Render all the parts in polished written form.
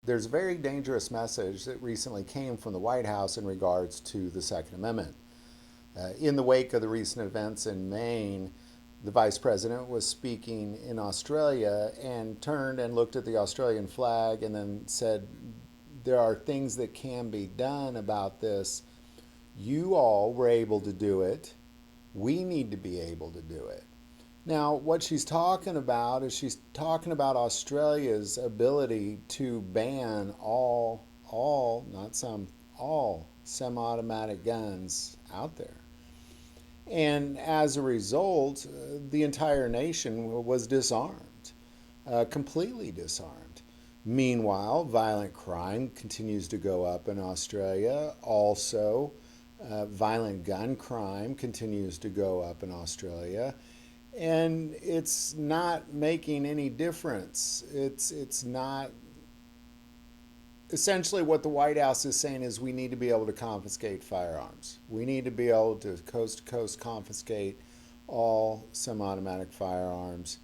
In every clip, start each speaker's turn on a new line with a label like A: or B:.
A: there's a very dangerous message that recently came from the White House in regards to the Second Amendment. In the wake of the recent events in Maine, the vice president was speaking in Australia and turned and looked at the Australian flag and then said, there are things that can be done about this. You all were able to do it. We need to be able to do it. Now, what she's talking about is she's talking about Australia's ability to ban not some, all semi-automatic guns out there. And as a result, the entire nation was disarmed, completely disarmed. Meanwhile, violent crime continues to go up in Australia. Also, violent gun crime continues to go up in Australia. And it's not making any difference. It's not. Essentially, what the White House is saying is we need to be able to confiscate firearms. We need to be able to coast to coast confiscate all semi-automatic firearms,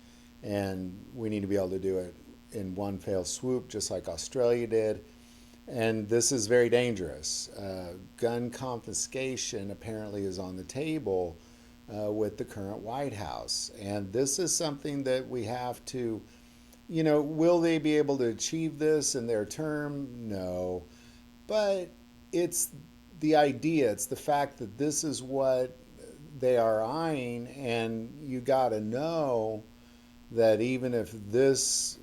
A: and we need to be able to do it in one fell swoop, just like Australia did. And this is very dangerous. Gun confiscation apparently is on the table with the current White House, and this is something that we have to, will they be able to achieve this in their term? No. But it's the idea, it's the fact that this is what they are eyeing, and you got to know that even if this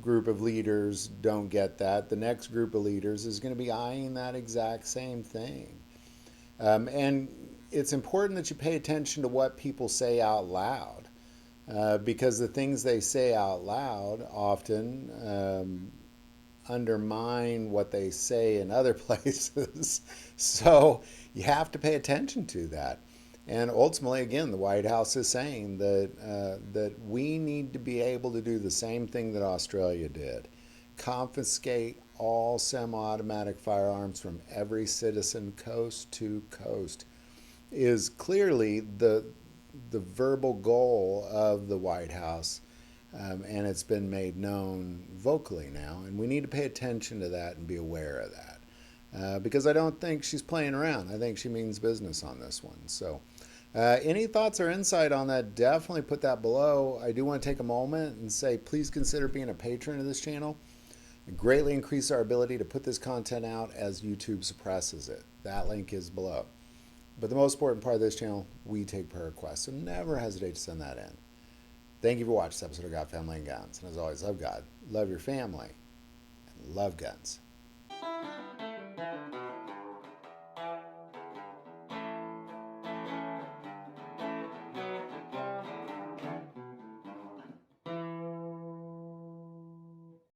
A: group of leaders don't get that, the next group of leaders is going to be eyeing that exact same thing. And it's important that you pay attention to what people say out loud. Because the things they say out loud often undermine what they say in other places. So you have to pay attention to that. And ultimately, again, the White House is saying that we need to be able to do the same thing that Australia did: confiscate all semi-automatic firearms from every citizen, coast to coast. Is clearly the verbal goal of the White House, and it's been made known vocally now, and we need to pay attention to that and be aware of that, because I don't think she's playing around. I think she means business on this one. So any thoughts or insight on that, definitely put that below. I do want to take a moment and say please consider being a patron of this channel. It greatly increases our ability to put this content out as YouTube suppresses it. That link is below. But the most important part of this channel, we take prayer requests, so never hesitate to send that in. Thank you for watching this episode of God, Family, and Guns. And as always, love God, love your family, and love guns.